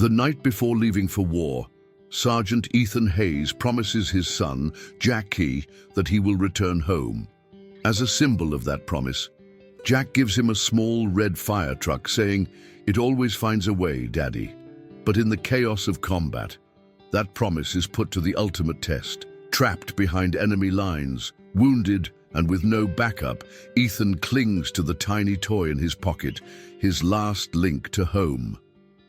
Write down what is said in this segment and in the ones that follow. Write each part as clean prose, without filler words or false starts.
The night before leaving for war, Sergeant Ethan Hayes promises his son, Jack Key, that he will return home. As a symbol of that promise, Jack gives him a small red fire truck saying, "It always finds a way, Daddy." But in the chaos of combat, that promise is put to the ultimate test. Trapped behind enemy lines, wounded and with no backup, Ethan clings to the tiny toy in his pocket, his last link to home.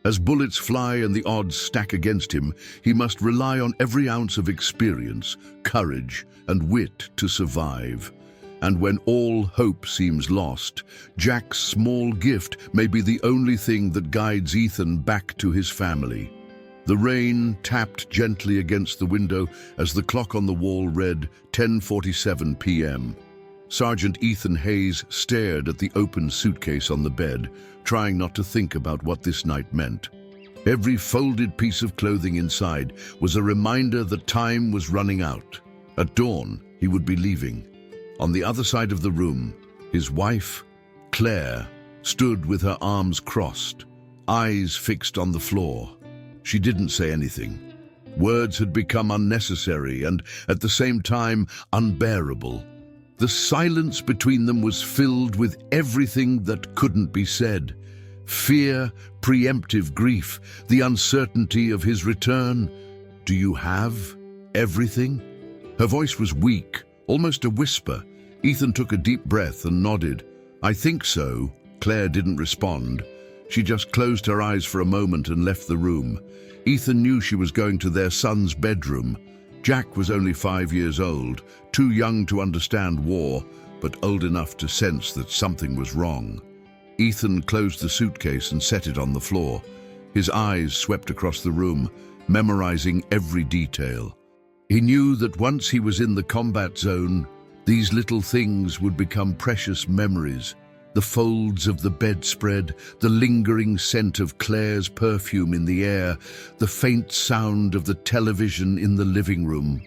As bullets fly and the odds stack against him, he must rely on every ounce of experience, courage, and wit to survive. And when all hope seems lost, Jack's small gift may be the only thing that guides Ethan back to his family. The rain tapped gently against the window as the clock on the wall read 10:47 p.m. Sergeant Ethan Hayes stared at the open suitcase on the bed, trying not to think about what this night meant. Every folded piece of clothing inside was a reminder that time was running out. At dawn, he would be leaving. On the other side of the room, his wife, Claire, stood with her arms crossed, eyes fixed on the floor. She didn't say anything. Words had become unnecessary and, at the same time, unbearable. The silence between them was filled with everything that couldn't be said. Fear, preemptive grief, the uncertainty of his return. "Do you have everything?" Her voice was weak, almost a whisper. Ethan took a deep breath and nodded. "I think so." Claire didn't respond. She just closed her eyes for a moment and left the room. Ethan knew she was going to their son's bedroom. Jack was only 5 years old, too young to understand war, but old enough to sense that something was wrong. Ethan closed the suitcase and set it on the floor. His eyes swept across the room, memorizing every detail. He knew that once he was in the combat zone, these little things would become precious memories. The folds of the bedspread, the lingering scent of Claire's perfume in the air, the faint sound of the television in the living room.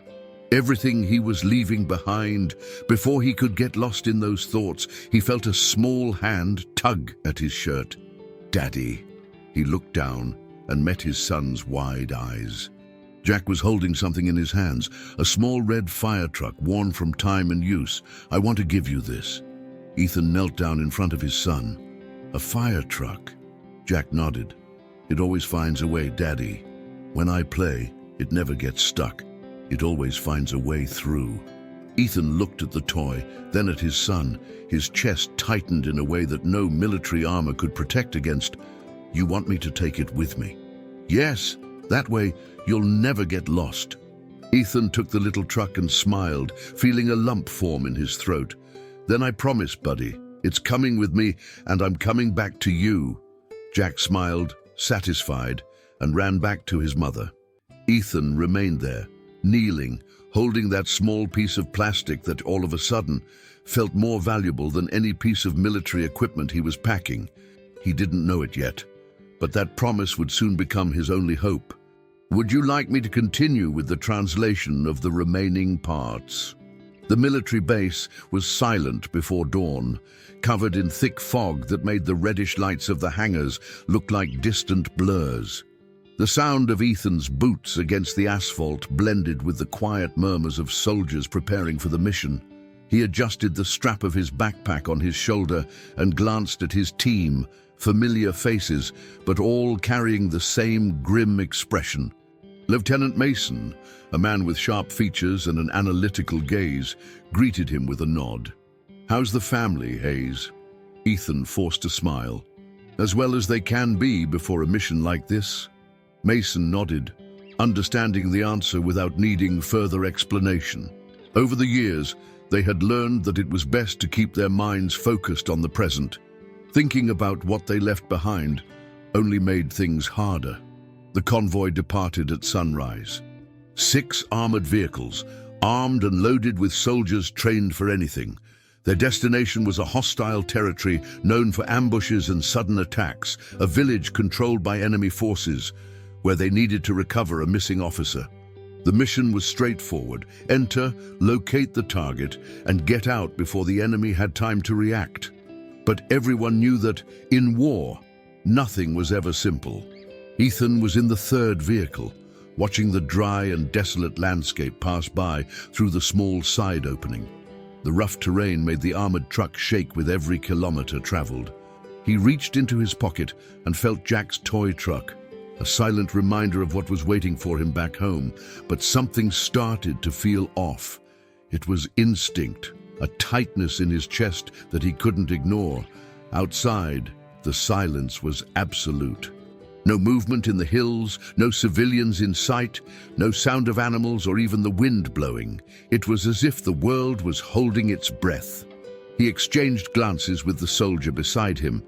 Everything he was leaving behind. Before he could get lost in those thoughts, he felt a small hand tug at his shirt. "Daddy." He looked down and met his son's wide eyes. Jack was holding something in his hands, a small red fire truck worn from time and use. "I want to give you this." Ethan knelt down in front of his son. "A fire truck?" Jack nodded. "It always finds a way, Daddy. When I play, it never gets stuck. It always finds a way through." Ethan looked at the toy, then at his son. His chest tightened in a way that no military armor could protect against. "You want me to take it with me?" "Yes, that way you'll never get lost." Ethan took the little truck and smiled, feeling a lump form in his throat. "Then I promise, buddy, it's coming with me and I'm coming back to you." Jack smiled, satisfied, and ran back to his mother. Ethan remained there, kneeling, holding that small piece of plastic that all of a sudden felt more valuable than any piece of military equipment he was packing. He didn't know it yet, but that promise would soon become his only hope. "Would you like me to continue with the translation of the remaining parts?" The military base was silent before dawn, covered in thick fog that made the reddish lights of the hangars look like distant blurs. The sound of Ethan's boots against the asphalt blended with the quiet murmurs of soldiers preparing for the mission. He adjusted the strap of his backpack on his shoulder and glanced at his team, familiar faces, but all carrying the same grim expression. Lieutenant Mason, a man with sharp features and an analytical gaze, greeted him with a nod. "How's the family, Hayes?" Ethan forced a smile. "As well as they can be before a mission like this." Mason nodded, understanding the answer without needing further explanation. Over the years, they had learned that it was best to keep their minds focused on the present. Thinking about what they left behind only made things harder. The convoy departed at sunrise. 6 armored vehicles, armed and loaded with soldiers trained for anything. Their destination was a hostile territory known for ambushes and sudden attacks, a village controlled by enemy forces, where they needed to recover a missing officer. The mission was straightforward: enter, locate the target, and get out before the enemy had time to react. But everyone knew that, in war, nothing was ever simple. Ethan was in the third vehicle, watching the dry and desolate landscape pass by through the small side opening. The rough terrain made the armored truck shake with every kilometer traveled. He reached into his pocket and felt Jack's toy truck, a silent reminder of what was waiting for him back home. But something started to feel off. It was instinct, a tightness in his chest that he couldn't ignore. Outside, the silence was absolute. No movement in the hills, no civilians in sight, no sound of animals or even the wind blowing. It was as if the world was holding its breath. He exchanged glances with the soldier beside him,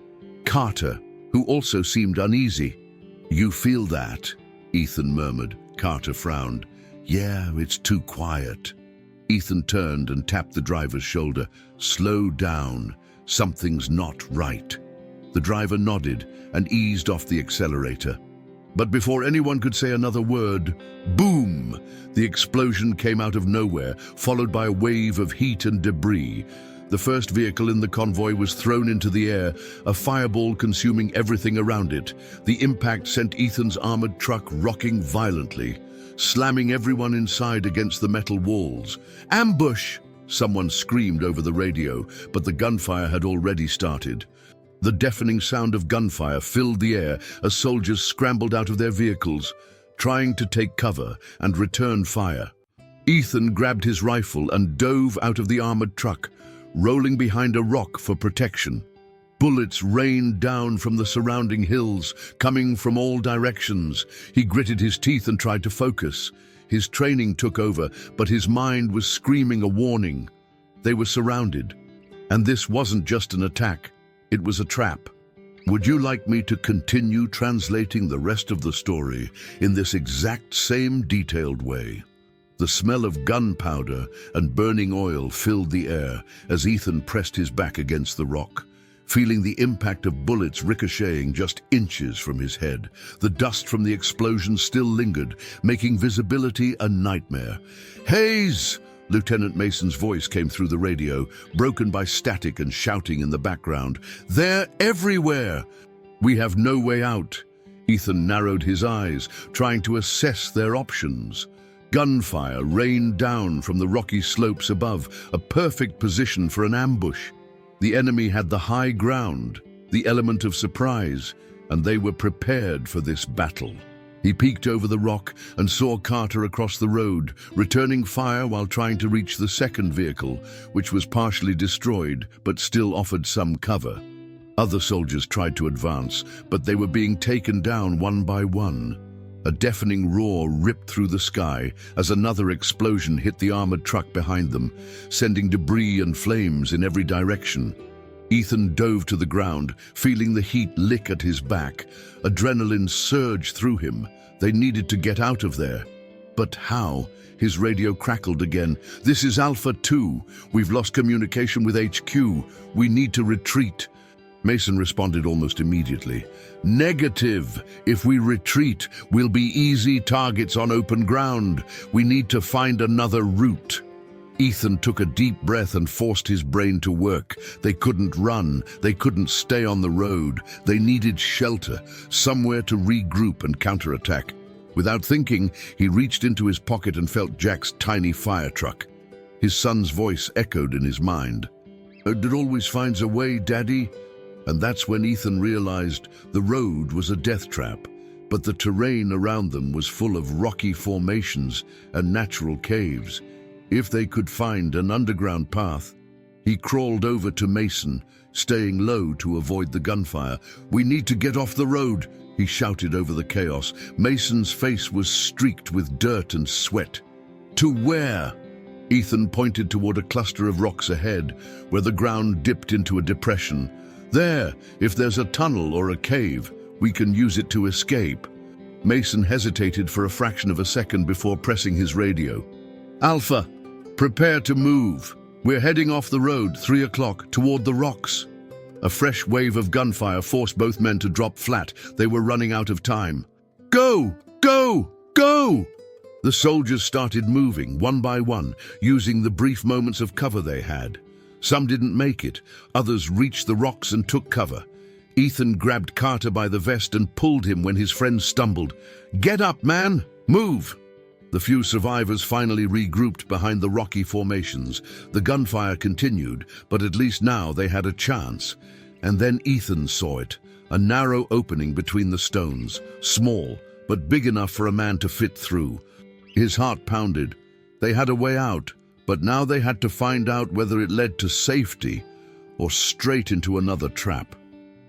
Carter, who also seemed uneasy. "You feel that?" Ethan murmured. Carter frowned. "Yeah, it's too quiet." Ethan turned and tapped the driver's shoulder. "Slow down. Something's not right." The driver nodded and eased off the accelerator. But before anyone could say another word, boom! The explosion came out of nowhere, followed by a wave of heat and debris. The first vehicle in the convoy was thrown into the air, a fireball consuming everything around it. The impact sent Ethan's armored truck rocking violently, slamming everyone inside against the metal walls. "Ambush!" Someone screamed over the radio, but the gunfire had already started. The deafening sound of gunfire filled the air as soldiers scrambled out of their vehicles, trying to take cover and return fire. Ethan grabbed his rifle and dove out of the armored truck, rolling behind a rock for protection. Bullets rained down from the surrounding hills, coming from all directions. He gritted his teeth and tried to focus. His training took over, but his mind was screaming a warning. They were surrounded, and this wasn't just an attack. It was a trap. Would you like me to continue translating the rest of the story in this exact same detailed way? The smell of gunpowder and burning oil filled the air as Ethan pressed his back against the rock, feeling the impact of bullets ricocheting just inches from his head. The dust from the explosion still lingered, making visibility a nightmare. "Hayes!" Lieutenant Mason's voice came through the radio, broken by static and shouting in the background. "They're everywhere! We have no way out." Ethan narrowed his eyes, trying to assess their options. Gunfire rained down from the rocky slopes above, a perfect position for an ambush. The enemy had the high ground, the element of surprise, and they were prepared for this battle. He peeked over the rock and saw Carter across the road, returning fire while trying to reach the second vehicle, which was partially destroyed but still offered some cover. Other soldiers tried to advance, but they were being taken down one by one. A deafening roar ripped through the sky as another explosion hit the armored truck behind them, sending debris and flames in every direction. Ethan dove to the ground, feeling the heat lick at his back. Adrenaline surged through him. They needed to get out of there. But how? His radio crackled again. "This is Alpha 2. We've lost communication with HQ. We need to retreat." Mason responded almost immediately. "Negative. If we retreat, we'll be easy targets on open ground. We need to find another route." Ethan took a deep breath and forced his brain to work. They couldn't run. They couldn't stay on the road. They needed shelter, somewhere to regroup and counterattack. Without thinking, he reached into his pocket and felt Jack's tiny fire truck. His son's voice echoed in his mind. "It always finds a way, Daddy." And that's when Ethan realized the road was a death trap, but the terrain around them was full of rocky formations and natural caves. If they could find an underground path. He crawled over to Mason, staying low to avoid the gunfire. "We need to get off the road," he shouted over the chaos. Mason's face was streaked with dirt and sweat. "To where?" Ethan pointed toward a cluster of rocks ahead, where the ground dipped into a depression. "There, if there's a tunnel or a cave, we can use it to escape." Mason hesitated for a fraction of a second before pressing his radio. "Alpha, prepare to move. We're heading off the road, 3 o'clock, toward the rocks." A fresh wave of gunfire forced both men to drop flat. They were running out of time. "Go! Go! Go!" The soldiers started moving, one by one, using the brief moments of cover they had. Some didn't make it. Others reached the rocks and took cover. Ethan grabbed Carter by the vest and pulled him when his friend stumbled. "Get up, man! Move!" The few survivors finally regrouped behind the rocky formations. The gunfire continued, but at least now they had a chance. And then Ethan saw it, a narrow opening between the stones, small, but big enough for a man to fit through. His heart pounded. They had a way out, but now they had to find out whether it led to safety or straight into another trap.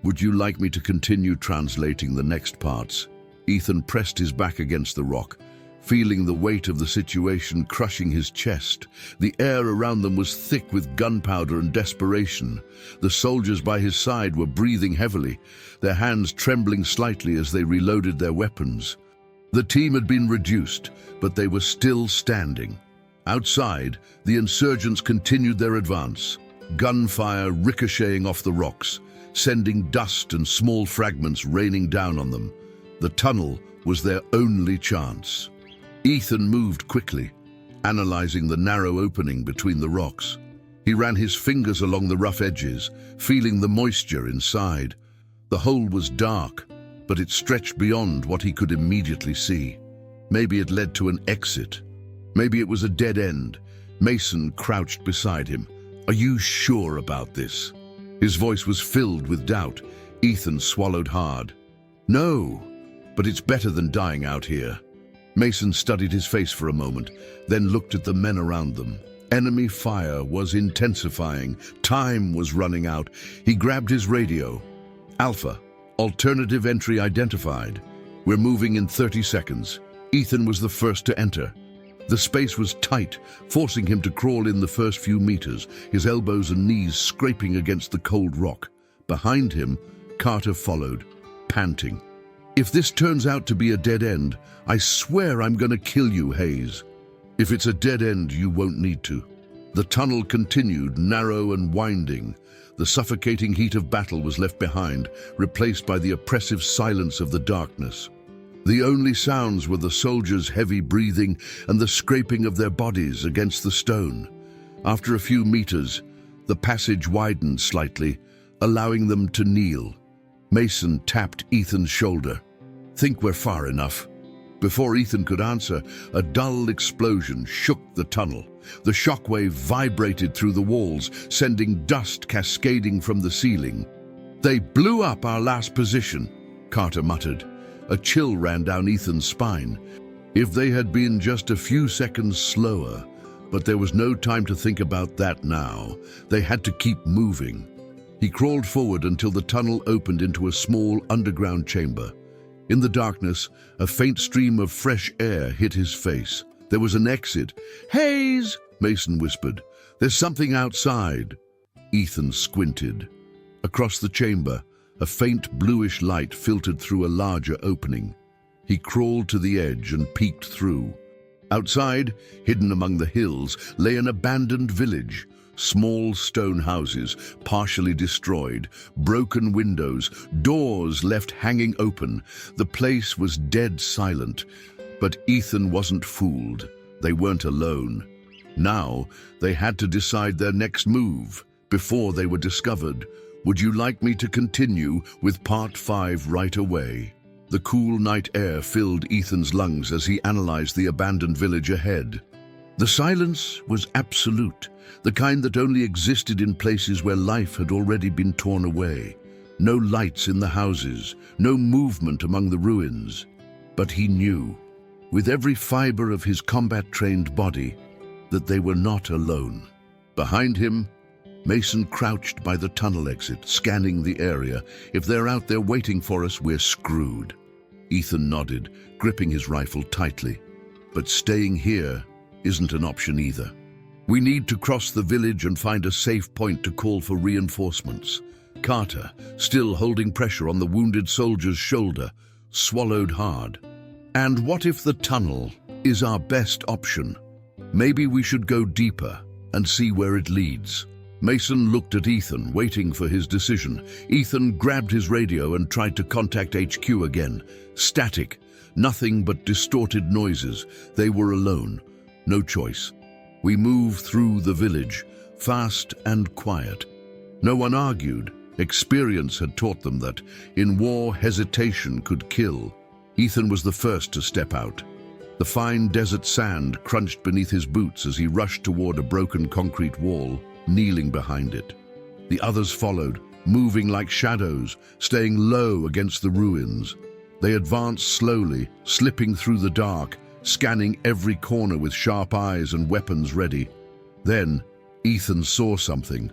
"Would you like me to continue translating the next parts?" Ethan pressed his back against the rock, feeling the weight of the situation crushing his chest. The air around them was thick with gunpowder and desperation. The soldiers by his side were breathing heavily, their hands trembling slightly as they reloaded their weapons. The team had been reduced, but they were still standing. Outside, the insurgents continued their advance, gunfire ricocheting off the rocks, sending dust and small fragments raining down on them. The tunnel was their only chance. Ethan moved quickly, analyzing the narrow opening between the rocks. He ran his fingers along the rough edges, feeling the moisture inside. The hole was dark, but it stretched beyond what he could immediately see. Maybe it led to an exit. Maybe it was a dead end. Mason crouched beside him. "Are you sure about this?" His voice was filled with doubt. Ethan swallowed hard. "No, but it's better than dying out here." Mason studied his face for a moment, then looked at the men around them. Enemy fire was intensifying. Time was running out. He grabbed his radio. "Alpha, alternative entry identified. We're moving in 30 seconds. Ethan was the first to enter. The space was tight, forcing him to crawl in the first few meters, his elbows and knees scraping against the cold rock. Behind him, Carter followed, panting. "If this turns out to be a dead end, I swear I'm gonna kill you, Hayes." "If it's a dead end, you won't need to." The tunnel continued, narrow and winding. The suffocating heat of battle was left behind, replaced by the oppressive silence of the darkness. The only sounds were the soldiers' heavy breathing and the scraping of their bodies against the stone. After a few meters, the passage widened slightly, allowing them to kneel. Mason tapped Ethan's shoulder. "Think we're far enough." Before Ethan could answer, a dull explosion shook the tunnel. The shockwave vibrated through the walls, sending dust cascading from the ceiling. "They blew up our last position," Carter muttered. A chill ran down Ethan's spine. If they had been just a few seconds slower, but there was no time to think about that now. They had to keep moving. He crawled forward until the tunnel opened into a small underground chamber. In the darkness, a faint stream of fresh air hit his face. There was an exit. "Hayes!" Mason whispered. "There's something outside." Ethan squinted. Across the chamber, a faint bluish light filtered through a larger opening. He crawled to the edge and peeked through. Outside, hidden among the hills, lay an abandoned village. Small stone houses, partially destroyed, broken windows, doors left hanging open. The place was dead silent, but Ethan wasn't fooled. They weren't alone. Now, they had to decide their next move before they were discovered. "Would you like me to continue with part 5 right away?" The cool night air filled Ethan's lungs as he analyzed the abandoned village ahead. The silence was absolute, the kind that only existed in places where life had already been torn away. No lights in the houses, no movement among the ruins. But he knew, with every fiber of his combat-trained body, that they were not alone. Behind him, Mason crouched by the tunnel exit, scanning the area. "If they're out there waiting for us, we're screwed." Ethan nodded, gripping his rifle tightly. "But staying here isn't an option either. We need to cross the village and find a safe point to call for reinforcements." Carter, still holding pressure on the wounded soldier's shoulder, swallowed hard. "And what if the tunnel is our best option? Maybe we should go deeper and see where it leads." Mason looked at Ethan, waiting for his decision. Ethan grabbed his radio and tried to contact HQ again. Static, nothing but distorted noises. They were alone. No choice. "We moved through the village, fast and quiet. No one argued, Experience had taught them that, in war, hesitation could kill. Ethan was the first to step out. The fine desert sand crunched beneath his boots as he rushed toward a broken concrete wall, kneeling behind it. The others followed, moving like shadows, staying low against the ruins. They advanced slowly, slipping through the dark, scanning every corner with sharp eyes and weapons ready. Then, Ethan saw something.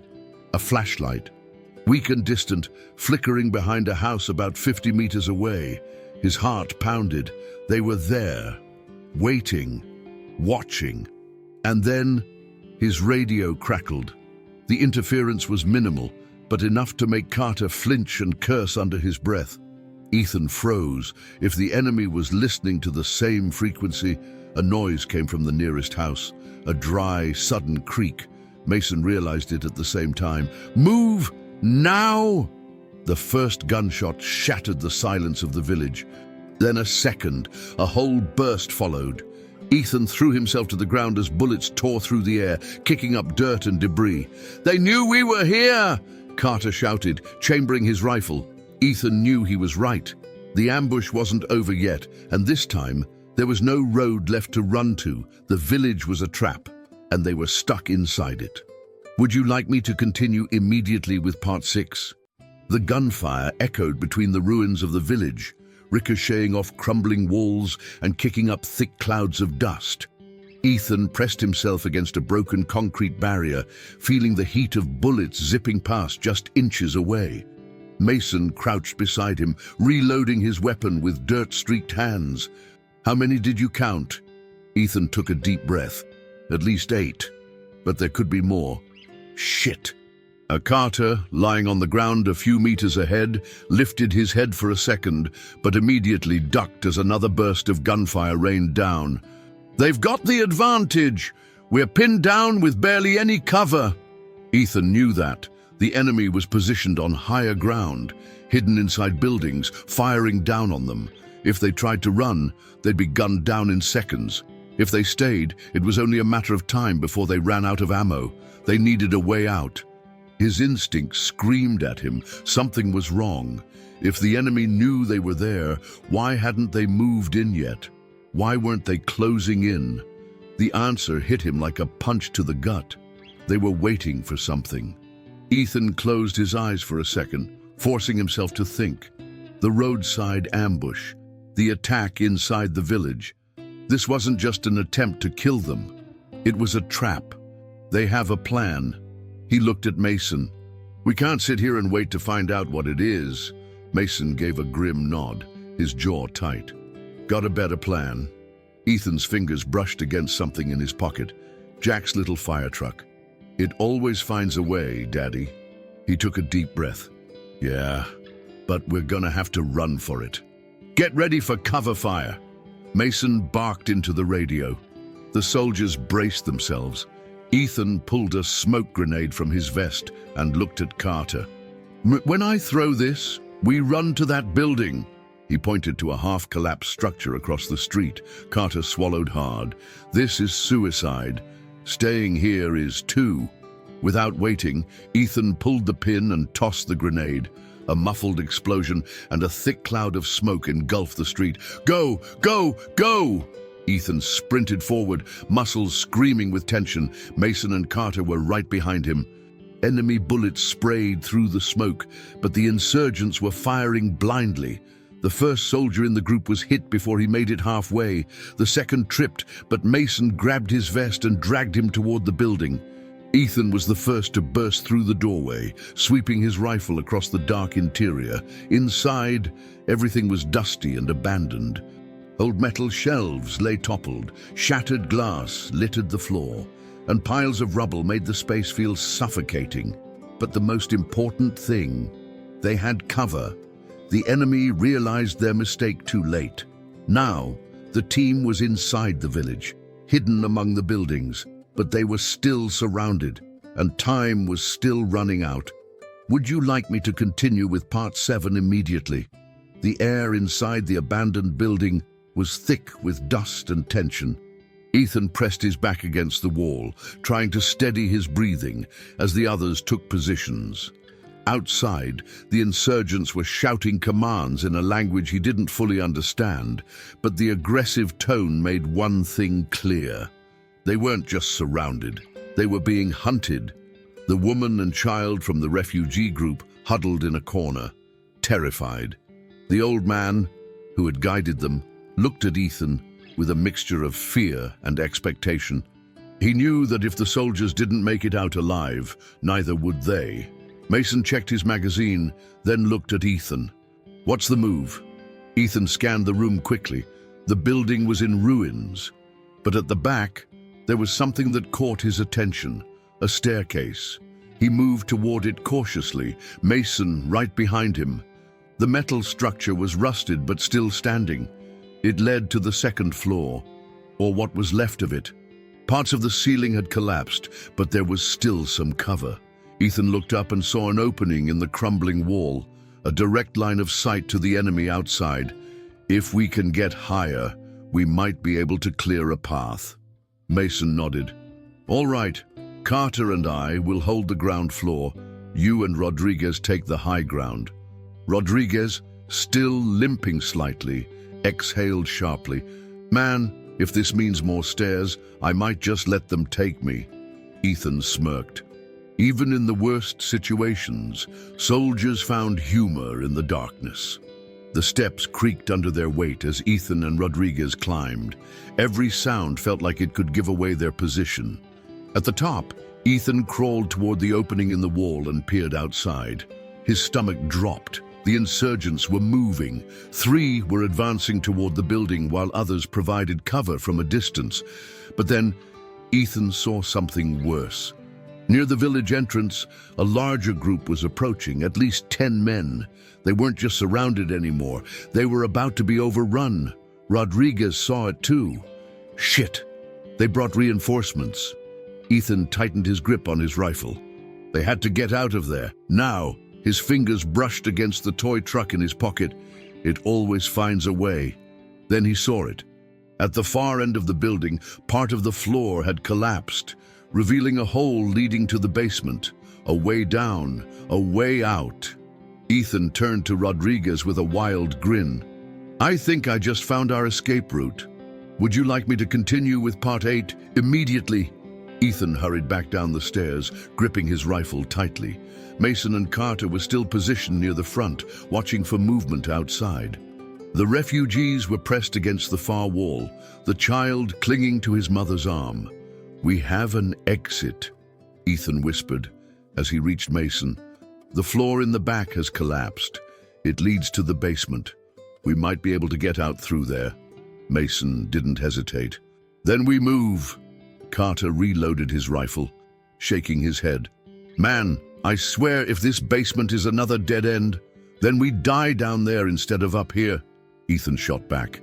A flashlight. Weak and distant, flickering behind a house about 50 meters away. His heart pounded. They were there, waiting, watching. And then, his radio crackled. The interference was minimal, but enough to make Carter flinch and curse under his breath. Ethan froze. If the enemy was listening to the same frequency, a noise came from the nearest house. A dry, sudden creak. Mason realized it at the same time. "Move! Now!" The first gunshot shattered the silence of the village. Then a second, a whole burst followed. Ethan threw himself to the ground as bullets tore through the air, kicking up dirt and debris. "They knew we were here!" Carter shouted, chambering his rifle. Ethan knew he was right. The ambush wasn't over yet, and this time, there was no road left to run to. The village was a trap, and they were stuck inside it. Would you like me to continue immediately with part 6? The gunfire echoed between the ruins of the village, ricocheting off crumbling walls and kicking up thick clouds of dust. Ethan pressed himself against a broken concrete barrier, feeling the heat of bullets zipping past just inches away. Mason crouched beside him, reloading his weapon with dirt-streaked hands. "How many did you count?" Ethan took a deep breath. "At least 8. But there could be more." "Shit!" Carter, lying on the ground a few meters ahead, lifted his head for a second, but immediately ducked as another burst of gunfire rained down. "They've got the advantage! We're pinned down with barely any cover!" Ethan knew that. The enemy was positioned on higher ground, hidden inside buildings, firing down on them. If they tried to run, they'd be gunned down in seconds. If they stayed, it was only a matter of time before they ran out of ammo. They needed a way out. His instinct screamed at him. Something was wrong. If the enemy knew they were there, why hadn't they moved in yet? Why weren't they closing in? The answer hit him like a punch to the gut. They were waiting for something. Ethan closed his eyes for a second, forcing himself to think. The roadside ambush, the attack inside the village. This wasn't just an attempt to kill them. It was a trap. They have a plan. He looked at Mason. "We can't sit here and wait to find out what it is." Mason gave a grim nod, his jaw tight. "Got a better plan." Ethan's fingers brushed against something in his pocket. Jack's little fire truck. "It always finds a way, Daddy." He took a deep breath. "Yeah, but we're gonna have to run for it. Get ready for cover fire." Mason barked into the radio. The soldiers braced themselves. Ethan pulled a smoke grenade from his vest and looked at Carter. "When I throw this, we run to that building." He pointed to a half-collapsed structure across the street. Carter swallowed hard. "This is suicide. Staying here is too." Without waiting, Ethan pulled the pin and tossed the grenade. A muffled explosion and a thick cloud of smoke engulfed the street. "Go! Go! Go!" Ethan sprinted forward, muscles screaming with tension. Mason and Carter were right behind him. Enemy bullets sprayed through the smoke, but the insurgents were firing blindly. The first soldier in the group was hit before he made it halfway. The second tripped, but Mason grabbed his vest and dragged him toward the building. Ethan was the first to burst through the doorway, sweeping his rifle across the dark interior. Inside, everything was dusty and abandoned. Old metal shelves lay toppled, shattered glass littered the floor, and piles of rubble made the space feel suffocating. But the most important thing, they had cover. The enemy realized their mistake too late. Now, the team was inside the village, hidden among the buildings, but they were still surrounded, and time was still running out. Would you like me to continue with part 7 immediately? The air inside the abandoned building was thick with dust and tension. Ethan pressed his back against the wall, trying to steady his breathing as the others took positions. Outside, the insurgents were shouting commands in a language he didn't fully understand, but the aggressive tone made one thing clear. They weren't just surrounded, they were being hunted. The woman and child from the refugee group huddled in a corner, terrified. The old man, who had guided them, looked at Ethan with a mixture of fear and expectation. He knew that if the soldiers didn't make it out alive, neither would they. Mason checked his magazine, then looked at Ethan. "What's the move?" Ethan scanned the room quickly. The building was in ruins, but at the back, there was something that caught his attention, a staircase. He moved toward it cautiously, Mason right behind him. The metal structure was rusted but still standing. It led to the second floor, or what was left of it. Parts of the ceiling had collapsed, but there was still some cover. Ethan looked up and saw an opening in the crumbling wall, a direct line of sight to the enemy outside. "If we can get higher, we might be able to clear a path." Mason nodded. "All right, Carter and I will hold the ground floor. You and Rodriguez take the high ground." Rodriguez, still limping slightly, exhaled sharply. "Man, if this means more stairs, I might just let them take me." Ethan smirked. Even in the worst situations, soldiers found humor in the darkness. The steps creaked under their weight as Ethan and Rodriguez climbed. Every sound felt like it could give away their position. At the top, Ethan crawled toward the opening in the wall and peered outside. His stomach dropped. The insurgents were moving. 3 were advancing toward the building while others provided cover from a distance. But then, Ethan saw something worse. Near the village entrance, a larger group was approaching, at least 10 men. They weren't just surrounded anymore. They were about to be overrun. Rodriguez saw it too. Shit! They brought reinforcements. Ethan tightened his grip on his rifle. They had to get out of there, now. His fingers brushed against the toy truck in his pocket. It always finds a way. Then he saw it. At the far end of the building, part of the floor had collapsed, revealing a hole leading to the basement, a way down, a way out. Ethan turned to Rodriguez with a wild grin. "I think I just found our escape route. Would you like me to continue with part 8 immediately?" Ethan hurried back down the stairs, gripping his rifle tightly. Mason and Carter were still positioned near the front, watching for movement outside. The refugees were pressed against the far wall, the child clinging to his mother's arm. "We have an exit," Ethan whispered as he reached Mason. "The floor in the back has collapsed. It leads to the basement. We might be able to get out through there." Mason didn't hesitate. "Then we move." Carter reloaded his rifle, shaking his head. "Man, I swear if this basement is another dead end, then we die down there instead of up here," Ethan shot back.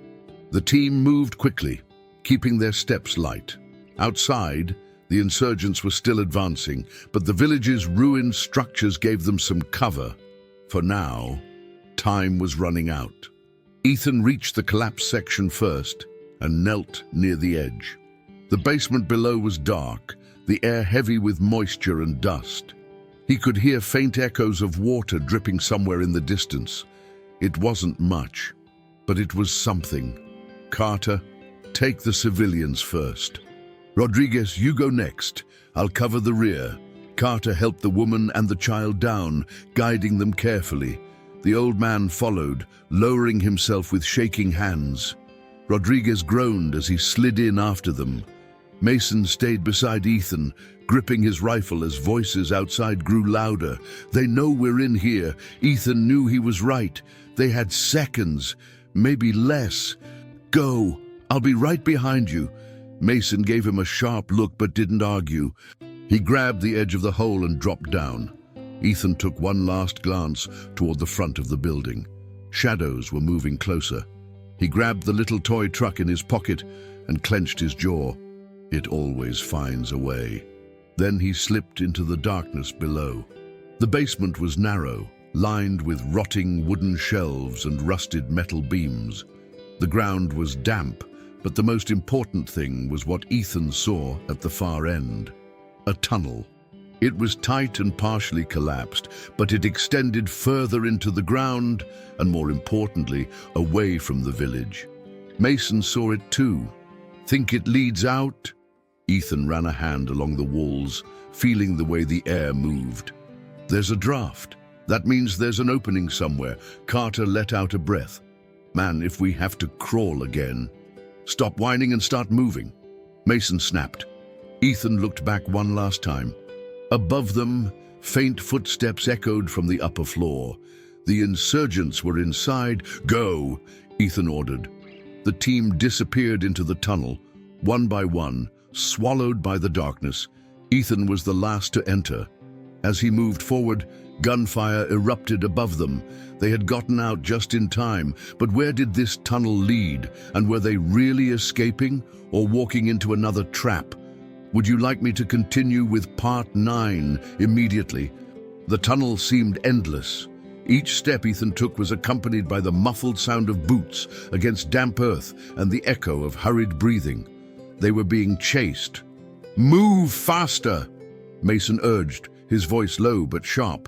The team moved quickly, keeping their steps light. Outside, the insurgents were still advancing, but the village's ruined structures gave them some cover. For now, time was running out. Ethan reached the collapsed section first and knelt near the edge. The basement below was dark, the air heavy with moisture and dust. He could hear faint echoes of water dripping somewhere in the distance. It wasn't much, but it was something. "Carter, take the civilians first. Rodriguez, you go next. I'll cover the rear." Carter helped the woman and the child down, guiding them carefully. The old man followed, lowering himself with shaking hands. Rodriguez groaned as he slid in after them. Mason stayed beside Ethan, gripping his rifle as voices outside grew louder. "They know we're in here." Ethan knew he was right. They had seconds, maybe less. "Go, I'll be right behind you." Mason gave him a sharp look but didn't argue. He grabbed the edge of the hole and dropped down. Ethan took one last glance toward the front of the building. Shadows were moving closer. He grabbed the little toy truck in his pocket and clenched his jaw. It always finds a way. Then he slipped into the darkness below. The basement was narrow, lined with rotting wooden shelves and rusted metal beams. The ground was damp, but the most important thing was what Ethan saw at the far end. A tunnel. It was tight and partially collapsed, but it extended further into the ground and, more importantly, away from the village. Mason saw it too. Think it leads out? Ethan ran a hand along the walls, feeling the way the air moved. There's a draft. That means there's an opening somewhere. Carter let out a breath. Man, if we have to crawl again. Stop whining and start moving. Mason snapped. Ethan looked back one last time. Above them, faint footsteps echoed from the upper floor. The insurgents were inside. Go, Ethan ordered. The team disappeared into the tunnel, one by one, swallowed by the darkness. Ethan was the last to enter. As he moved forward, gunfire erupted above them. They had gotten out just in time, but where did this tunnel lead? And were they really escaping or walking into another trap? Would you like me to continue with part 9 immediately? The tunnel seemed endless. Each step Ethan took was accompanied by the muffled sound of boots against damp earth and the echo of hurried breathing. They were being chased. Move faster, Mason urged, his voice low but sharp.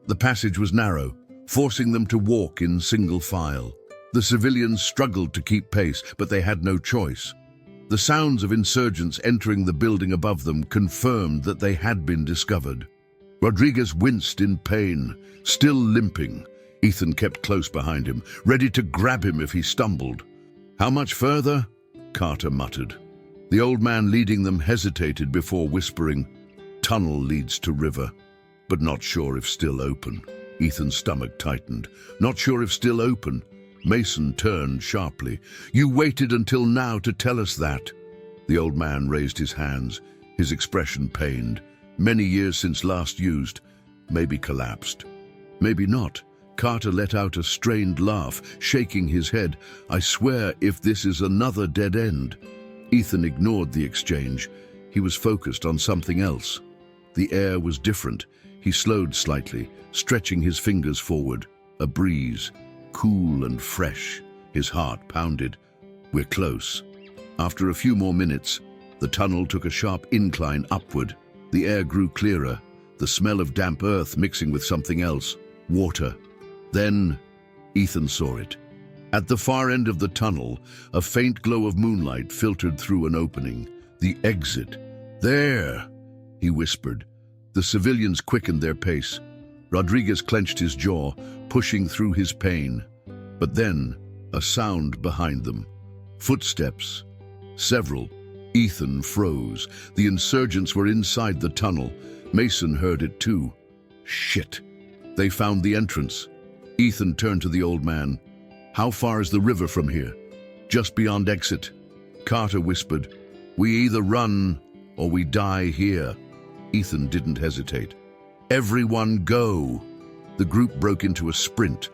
The passage was narrow, forcing them to walk in single file. The civilians struggled to keep pace, but they had no choice. The sounds of insurgents entering the building above them confirmed that they had been discovered. Rodriguez winced in pain, still limping. Ethan kept close behind him, ready to grab him if he stumbled. How much further? Carter muttered. The old man leading them hesitated before whispering, Tunnel leads to river, but not sure if still open. Ethan's stomach tightened. Not sure if still open. Mason turned sharply. You waited until now to tell us that. The old man raised his hands, his expression pained. Many years since last used. Maybe collapsed. Maybe not. Carter let out a strained laugh, shaking his head. I swear if this is another dead end. Ethan ignored the exchange. He was focused on something else. The air was different. He slowed slightly, stretching his fingers forward. A breeze, cool and fresh. His heart pounded. We're close. After a few more minutes, the tunnel took a sharp incline upward. The air grew clearer, the smell of damp earth mixing with something else, water. Then, Ethan saw it. At the far end of the tunnel, a faint glow of moonlight filtered through an opening. The exit. There, he whispered. The civilians quickened their pace. Rodriguez clenched his jaw, pushing through his pain. But then, a sound behind them. Footsteps. Several. Ethan froze. The insurgents were inside the tunnel. Mason heard it too. Shit. They found the entrance. Ethan turned to the old man. How far is the river from here? Just beyond exit. Carter whispered, We either run or we die here. Ethan didn't hesitate. Everyone go. The group broke into a sprint.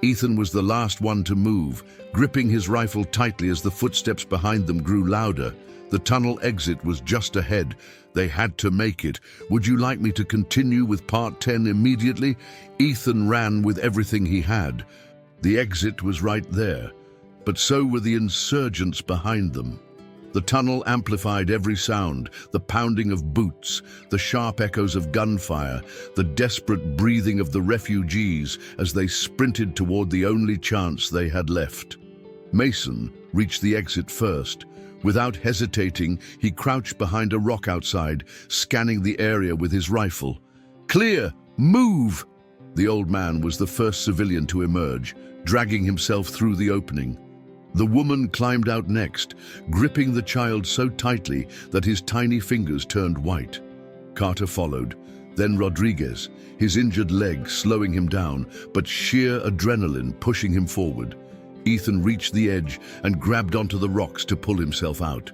Ethan was the last one to move, gripping his rifle tightly as the footsteps behind them grew louder. The tunnel exit was just ahead. They had to make it. Would you like me to continue with part 10 immediately? Ethan ran with everything he had. The exit was right there, but so were the insurgents behind them. The tunnel amplified every sound, the pounding of boots, the sharp echoes of gunfire, the desperate breathing of the refugees as they sprinted toward the only chance they had left. Mason reached the exit first. Without hesitating, he crouched behind a rock outside, scanning the area with his rifle. Clear! Move! The old man was the first civilian to emerge, dragging himself through the opening. The woman climbed out next, gripping the child so tightly that his tiny fingers turned white. Carter followed, then Rodriguez, his injured leg slowing him down, but sheer adrenaline pushing him forward. Ethan reached the edge and grabbed onto the rocks to pull himself out.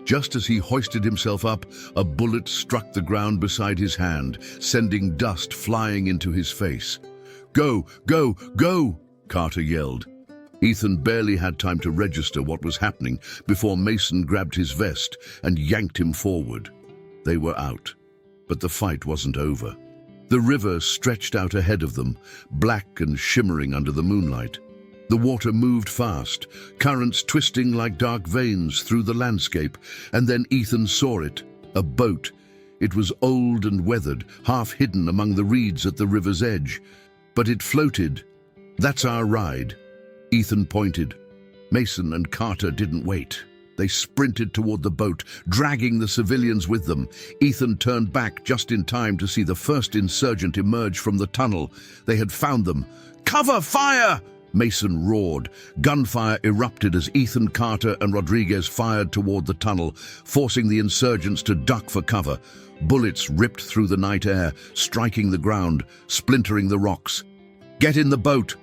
Just as he hoisted himself up, a bullet struck the ground beside his hand, sending dust flying into his face. Go, go, go, Carter yelled. Ethan barely had time to register what was happening before Mason grabbed his vest and yanked him forward. They were out, but the fight wasn't over. The river stretched out ahead of them, black and shimmering under the moonlight. The water moved fast, currents twisting like dark veins through the landscape, and then Ethan saw it, a boat. It was old and weathered, half hidden among the reeds at the river's edge. But it floated. "That's our ride," Ethan pointed. Mason and Carter didn't wait. They sprinted toward the boat, dragging the civilians with them. Ethan turned back just in time to see the first insurgent emerge from the tunnel. They had found them. "Cover fire!" Mason roared. Gunfire erupted as Ethan, Carter, and Rodriguez fired toward the tunnel, forcing the insurgents to duck for cover. Bullets ripped through the night air, striking the ground, splintering the rocks. "Get in the boat!"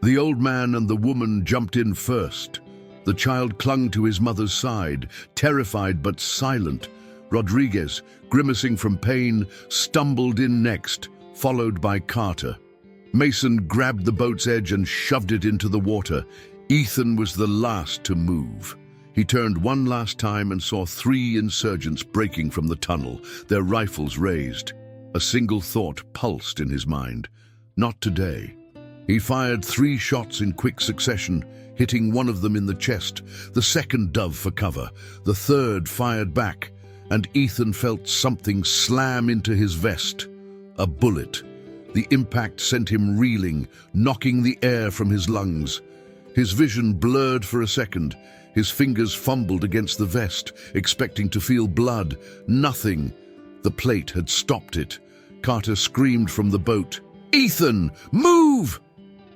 The old man and the woman jumped in first. The child clung to his mother's side, terrified but silent. Rodriguez, grimacing from pain, stumbled in next, followed by Carter. Mason grabbed the boat's edge and shoved it into the water. Ethan was the last to move. He turned one last time and saw 3 insurgents breaking from the tunnel, their rifles raised. A single thought pulsed in his mind. Not today. He fired 3 shots in quick succession, hitting one of them in the chest. The second dove for cover. The third fired back, and Ethan felt something slam into his vest. A bullet. The impact sent him reeling, knocking the air from his lungs. His vision blurred for a second. His fingers fumbled against the vest, expecting to feel blood. Nothing. The plate had stopped it. Carter screamed from the boat, "Ethan, move!"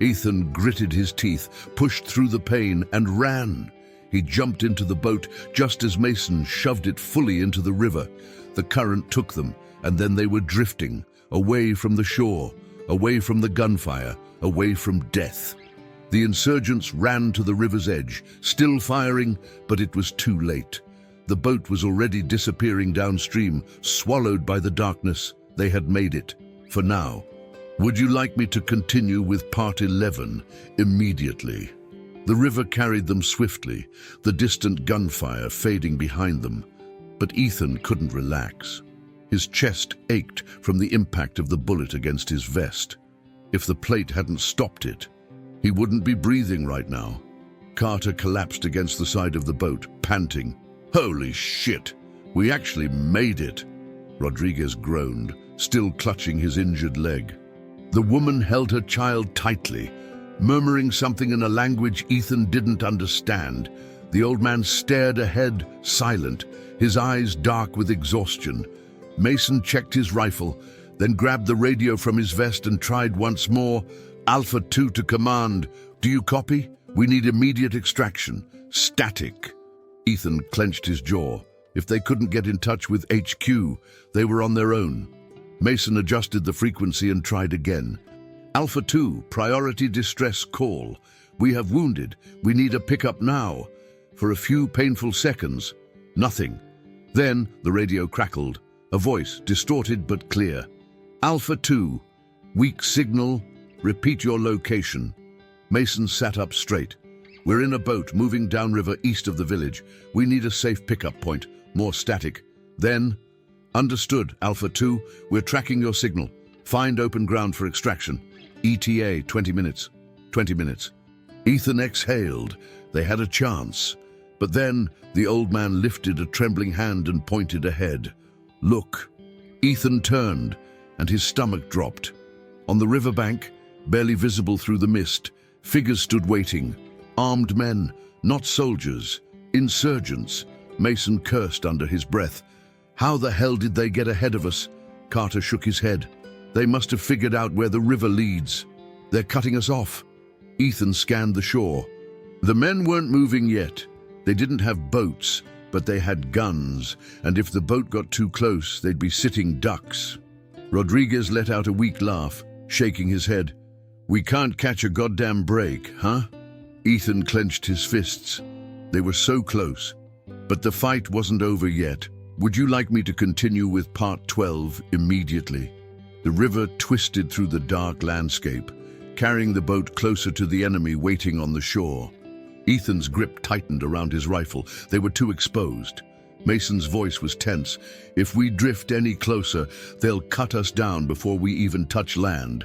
Ethan gritted his teeth, pushed through the pain, and ran. He jumped into the boat just as Mason shoved it fully into the river. The current took them, and then they were drifting, away from the shore, away from the gunfire, away from death. The insurgents ran to the river's edge, still firing, but it was too late. The boat was already disappearing downstream, swallowed by the darkness. They had made it, for now. Would you like me to continue with part 11 immediately? The river carried them swiftly, the distant gunfire fading behind them. But Ethan couldn't relax. His chest ached from the impact of the bullet against his vest. If the plate hadn't stopped it, he wouldn't be breathing right now. Carter collapsed against the side of the boat, panting. "Holy shit! We actually made it!" Rodriguez groaned, still clutching his injured leg. The woman held her child tightly, murmuring something in a language Ethan didn't understand. The old man stared ahead, silent, his eyes dark with exhaustion. Mason checked his rifle, then grabbed the radio from his vest and tried once more. "Alpha 2 to command. Do you copy? We need immediate extraction. Static." Ethan clenched his jaw. If they couldn't get in touch with HQ, they were on their own. Mason adjusted the frequency and tried again. "Alpha 2, priority distress call. We have wounded. We need a pickup now." For a few painful seconds, nothing. Then the radio crackled, a voice distorted but clear. "Alpha 2, weak signal. Repeat your location." Mason sat up straight. "We're in a boat moving downriver east of the village. We need a safe pickup point, more static." Then, "Understood, Alpha 2. We're tracking your signal. Find open ground for extraction. ETA 20 minutes. 20 minutes. Ethan exhaled. They had a chance. But then the old man lifted a trembling hand and pointed ahead. "Look." Ethan turned, and his stomach dropped. On the riverbank, barely visible through the mist, figures stood waiting. Armed men, not soldiers, insurgents. Mason cursed under his breath. "How the hell did they get ahead of us?" Carter shook his head. "They must have figured out where the river leads. They're cutting us off." Ethan scanned the shore. The men weren't moving yet. They didn't have boats, but they had guns, and if the boat got too close, they'd be sitting ducks. Rodriguez let out a weak laugh, shaking his head. "We can't catch a goddamn break, huh?" Ethan clenched his fists. They were so close. But the fight wasn't over yet. "Would you like me to continue with part 12 immediately?" The river twisted through the dark landscape, carrying the boat closer to the enemy waiting on the shore. Ethan's grip tightened around his rifle. They were too exposed. Mason's voice was tense. "If we drift any closer, they'll cut us down before we even touch land."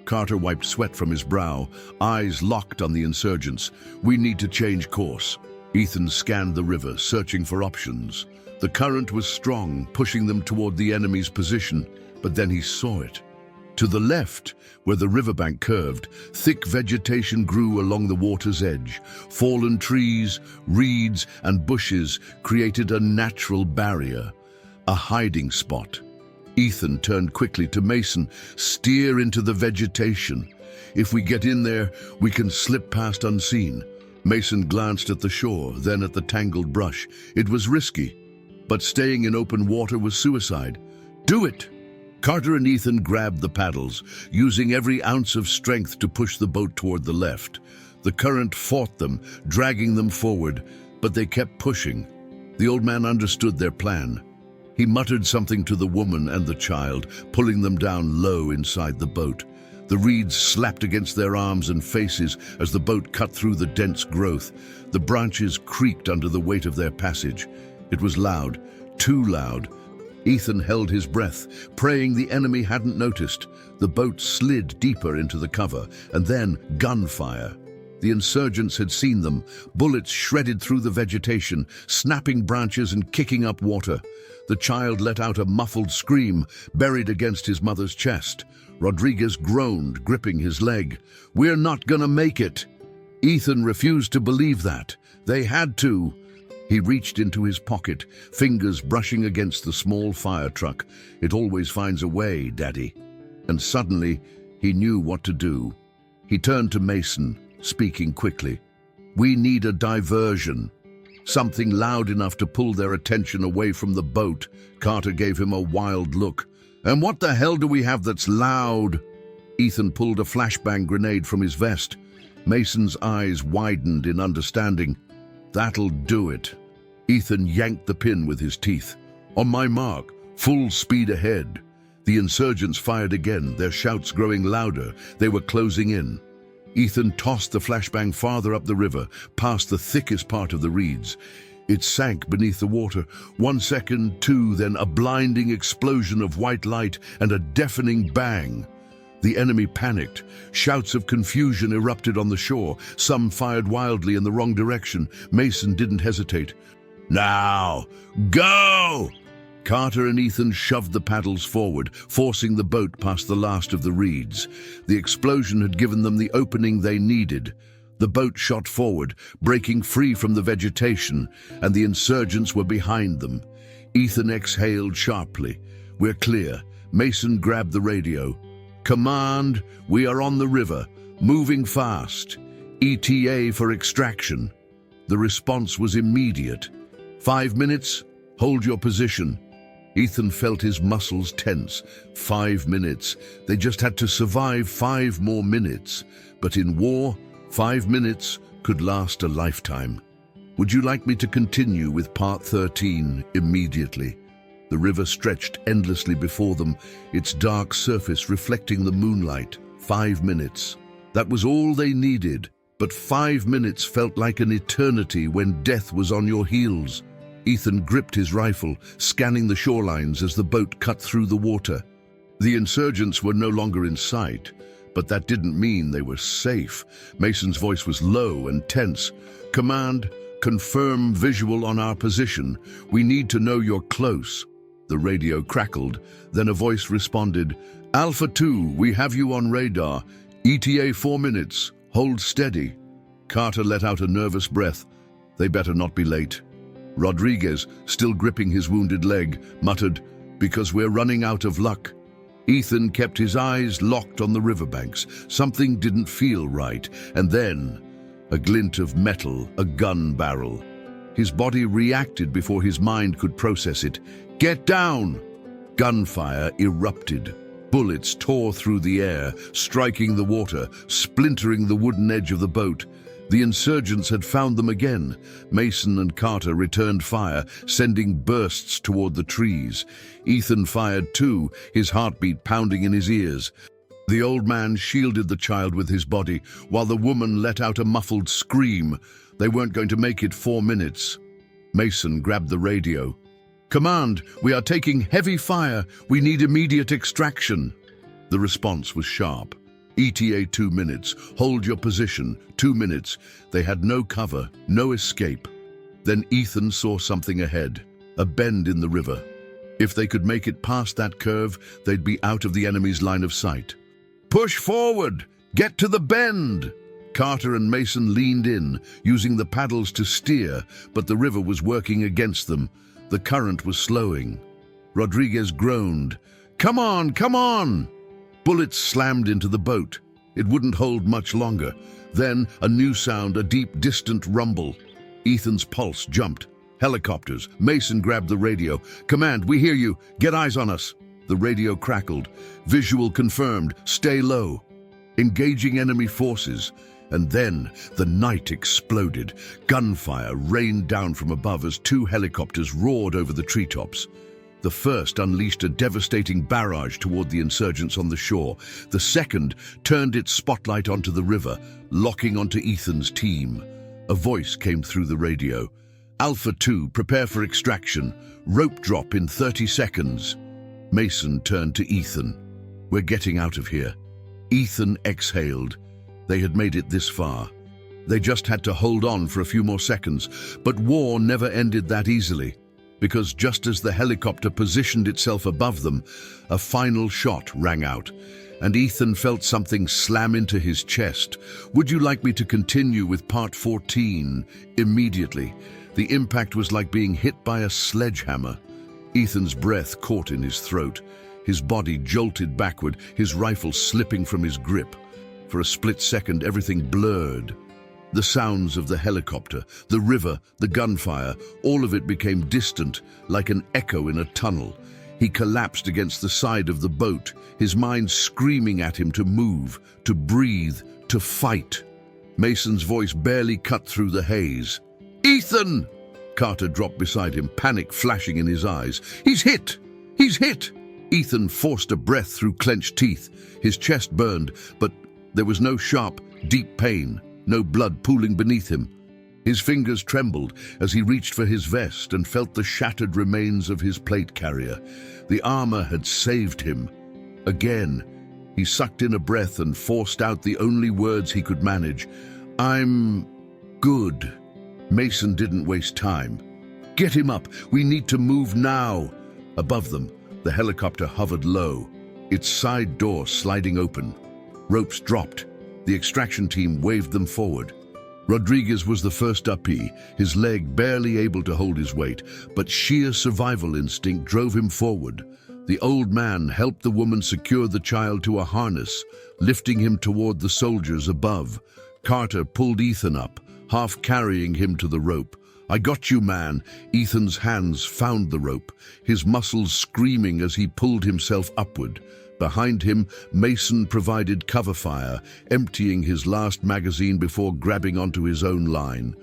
Carter wiped sweat from his brow, eyes locked on the insurgents. "We need to change course." Ethan scanned the river, searching for options. The current was strong, pushing them toward the enemy's position, but then he saw it. To the left, where the riverbank curved, thick vegetation grew along the water's edge. Fallen trees, reeds, and bushes created a natural barrier, a hiding spot. Ethan turned quickly to Mason. "Steer into the vegetation. If we get in there, we can slip past unseen." Mason glanced at the shore, then at the tangled brush. It was risky, but staying in open water was suicide. "Do it!" Carter and Ethan grabbed the paddles, using every ounce of strength to push the boat toward the left. The current fought them, dragging them forward, but they kept pushing. The old man understood their plan. He muttered something to the woman and the child, pulling them down low inside the boat. The reeds slapped against their arms and faces as the boat cut through the dense growth. The branches creaked under the weight of their passage. It was loud, too loud. Ethan held his breath, praying the enemy hadn't noticed. The boat slid deeper into the cover, and then gunfire. The insurgents had seen them. Bullets shredded through the vegetation, snapping branches and kicking up water. The child let out a muffled scream, buried against his mother's chest. Rodriguez groaned, gripping his leg. "We're not gonna make it." Ethan refused to believe that. They had to. He reached into his pocket, fingers brushing against the small fire truck. "It always finds a way, Daddy." And suddenly, he knew what to do. He turned to Mason, speaking quickly. "We need a diversion. Something loud enough to pull their attention away from the boat." Carter gave him a wild look. "And what the hell do we have that's loud?" Ethan pulled a flashbang grenade from his vest. Mason's eyes widened in understanding. "That'll do it." Ethan yanked the pin with his teeth. "On my mark, full speed ahead." The insurgents fired again, their shouts growing louder. They were closing in. Ethan tossed the flashbang farther up the river, past the thickest part of the reeds. It sank beneath the water. 1 second, 2, then a blinding explosion of white light and a deafening bang. The enemy panicked. Shouts of confusion erupted on the shore. Some fired wildly in the wrong direction. Mason didn't hesitate. "Now, go!" Carter and Ethan shoved the paddles forward, forcing the boat past the last of the reeds. The explosion had given them the opening they needed. The boat shot forward, breaking free from the vegetation, and the insurgents were behind them. Ethan exhaled sharply. "We're clear." Mason grabbed the radio. "Command, we are on the river, moving fast. ETA for extraction." The response was immediate. 5 minutes, hold your position." Ethan felt his muscles tense. 5 minutes. They just had to survive 5 more minutes. But in war, 5 minutes could last a lifetime. "Would you like me to continue with part 13 immediately?" The river stretched endlessly before them, its dark surface reflecting the moonlight. 5 minutes. That was all they needed. But 5 minutes felt like an eternity when death was on your heels. Ethan gripped his rifle, scanning the shorelines as the boat cut through the water. The insurgents were no longer in sight, but that didn't mean they were safe. Mason's voice was low and tense. "Command, confirm visual on our position. We need to know you're close." The radio crackled, then a voice responded. "Alpha 2, we have you on radar. ETA 4 minutes. Hold steady." Carter let out a nervous breath. They better not be late. Rodriguez, still gripping his wounded leg, muttered, "Because we're running out of luck." Ethan kept his eyes locked on the riverbanks. Something didn't feel right. And then, a glint of metal, a gun barrel. His body reacted before his mind could process it. "Get down!" Gunfire erupted. Bullets tore through the air, striking the water, splintering the wooden edge of the boat. The insurgents had found them again. Mason and Carter returned fire, sending bursts toward the trees. Ethan fired too, his heartbeat pounding in his ears. The old man shielded the child with his body, while the woman let out a muffled scream. They weren't going to make it 4 minutes. Mason grabbed the radio. "Command, we are taking heavy fire. We need immediate extraction." The response was sharp. "ETA 2 minutes. Hold your position. 2 minutes." They had no cover, no escape. Then Ethan saw something ahead, a bend in the river. If they could make it past that curve, they'd be out of the enemy's line of sight. "Push forward! Get to the bend!" Carter and Mason leaned in, using the paddles to steer, but the river was working against them. The current was slowing. Rodriguez groaned. "Come on, come on!" Bullets slammed into the boat. It wouldn't hold much longer. Then a new sound, a deep, distant rumble. Ethan's pulse jumped. Helicopters. Mason grabbed the radio. "Command, we hear you. Get eyes on us." The radio crackled. Visual confirmed. "Stay low." Engaging enemy forces. And then the night exploded. Gunfire rained down from above as two helicopters roared over the treetops. The first unleashed a devastating barrage toward the insurgents on the shore. The second turned its spotlight onto the river, locking onto Ethan's team. A voice came through the radio. "Alpha 2, prepare for extraction. Rope drop in 30 seconds. Mason turned to Ethan. "We're getting out of here." Ethan exhaled. They had made it this far. They just had to hold on for a few more seconds. But war never ended that easily, because just as the helicopter positioned itself above them, a final shot rang out, and Ethan felt something slam into his chest. "Would you like me to continue with part 14? Immediately. The impact was like being hit by a sledgehammer. Ethan's breath caught in his throat. His body jolted backward, his rifle slipping from his grip. For a split second, everything blurred. The sounds of the helicopter, the river, the gunfire, all of it became distant, like an echo in a tunnel. He collapsed against the side of the boat, his mind screaming at him to move, to breathe, to fight. Mason's voice barely cut through the haze. "Ethan!" Carter dropped beside him, panic flashing in his eyes. "He's hit! He's hit!" Ethan forced a breath through clenched teeth. His chest burned, but there was no sharp, deep pain, no blood pooling beneath him. His fingers trembled as he reached for his vest and felt the shattered remains of his plate carrier. The armor had saved him. Again, he sucked in a breath and forced out the only words he could manage. "I'm good." Mason didn't waste time. "Get him up. We need to move now." Above them, the helicopter hovered low, its side door sliding open. Ropes dropped. The extraction team waved them forward. Rodriguez was the first up, his leg barely able to hold his weight, but sheer survival instinct drove him forward. The old man helped the woman secure the child to a harness, lifting him toward the soldiers above. Carter pulled Ethan up, half carrying him to the rope. "I got you, man." Ethan's hands found the rope, his muscles screaming as he pulled himself upward. Behind him, Mason provided cover fire, emptying his last magazine before grabbing onto his own line.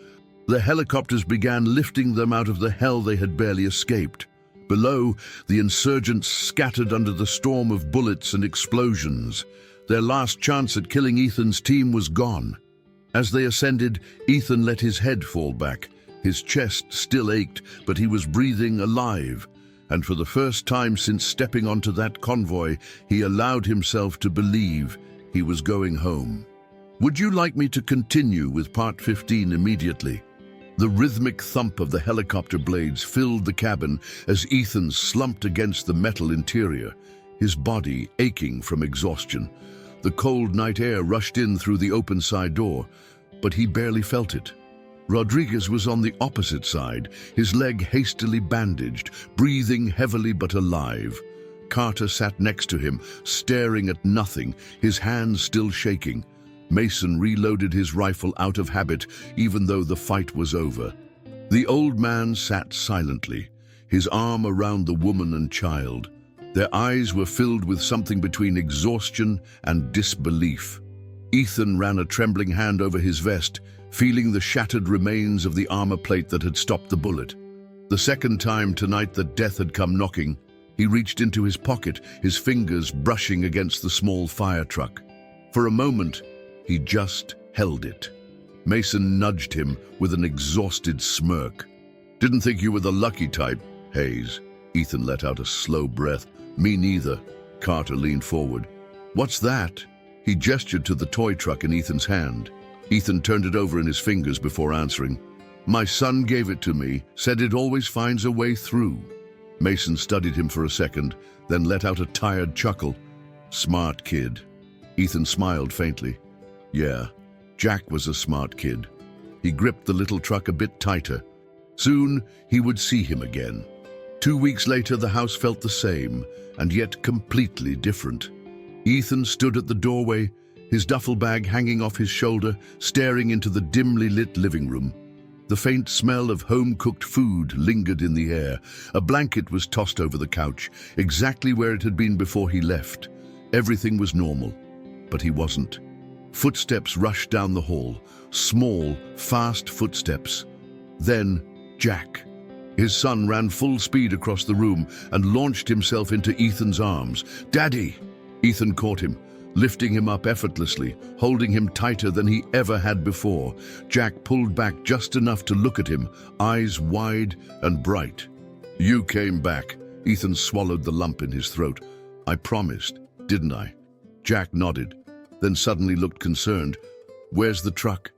The helicopters began lifting them out of the hell they had barely escaped. Below, the insurgents scattered under the storm of bullets and explosions. Their last chance at killing Ethan's team was gone. As they ascended, Ethan let his head fall back. His chest still ached, but he was breathing alive. And for the first time since stepping onto that convoy, he allowed himself to believe he was going home. "Would you like me to continue with part 15 immediately?" The rhythmic thump of the helicopter blades filled the cabin as Ethan slumped against the metal interior, his body aching from exhaustion. The cold night air rushed in through the open side door, but he barely felt it. Rodriguez was on the opposite side, his leg hastily bandaged, breathing heavily but alive. Carter sat next to him, staring at nothing, his hands still shaking. Mason reloaded his rifle out of habit, even though the fight was over. The old man sat silently, his arm around the woman and child. Their eyes were filled with something between exhaustion and disbelief. Ethan ran a trembling hand over his vest, feeling the shattered remains of the armor plate that had stopped the bullet. The second time tonight that death had come knocking, he reached into his pocket, his fingers brushing against the small fire truck. For a moment, he just held it. Mason nudged him with an exhausted smirk. "Didn't think you were the lucky type, Hayes." Ethan let out a slow breath. "Me neither." Carter leaned forward. "What's that?" He gestured to the toy truck in Ethan's hand. Ethan turned it over in his fingers before answering. My son gave it to me, said it always finds a way through. Mason studied him for a second, then let out a tired chuckle. Smart kid. Ethan smiled faintly. Yeah, Jack was a smart kid. He gripped the little truck a bit tighter. Soon, he would see him again. 2 weeks later, the house felt the same, and yet completely different. Ethan stood at the doorway, his duffel bag hanging off his shoulder, staring into the dimly lit living room. The faint smell of home-cooked food lingered in the air. A blanket was tossed over the couch, exactly where it had been before he left. Everything was normal, but he wasn't. Footsteps rushed down the hall, small, fast footsteps. Then, Jack. His son ran full speed across the room and launched himself into Ethan's arms. "Daddy!" Ethan caught him, lifting him up effortlessly, holding him tighter than he ever had before. Jack pulled back just enough to look at him, eyes wide and bright. "You came back." Ethan swallowed the lump in his throat. "I promised, didn't I?" Jack nodded, then suddenly looked concerned. "Where's the truck?"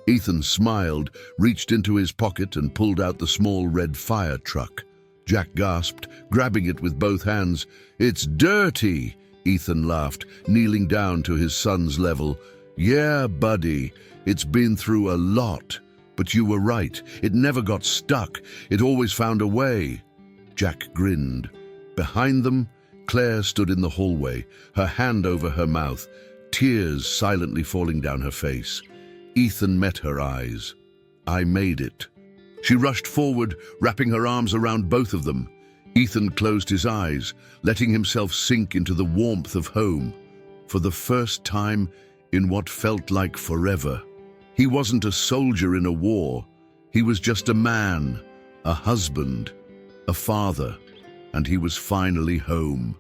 Ethan smiled, reached into his pocket and pulled out the small red fire truck. Jack gasped, grabbing it with both hands. "It's dirty!" Ethan laughed, kneeling down to his son's level. "Yeah, buddy, it's been through a lot. But you were right, it never got stuck. It always found a way." Jack grinned. Behind them, Claire stood in the hallway, her hand over her mouth, tears silently falling down her face. Ethan met her eyes. "I made it." She rushed forward, wrapping her arms around both of them. Ethan closed his eyes, letting himself sink into the warmth of home. For the first time in what felt like forever. He wasn't a soldier in a war. He was just a man, a husband, a father, and he was finally home.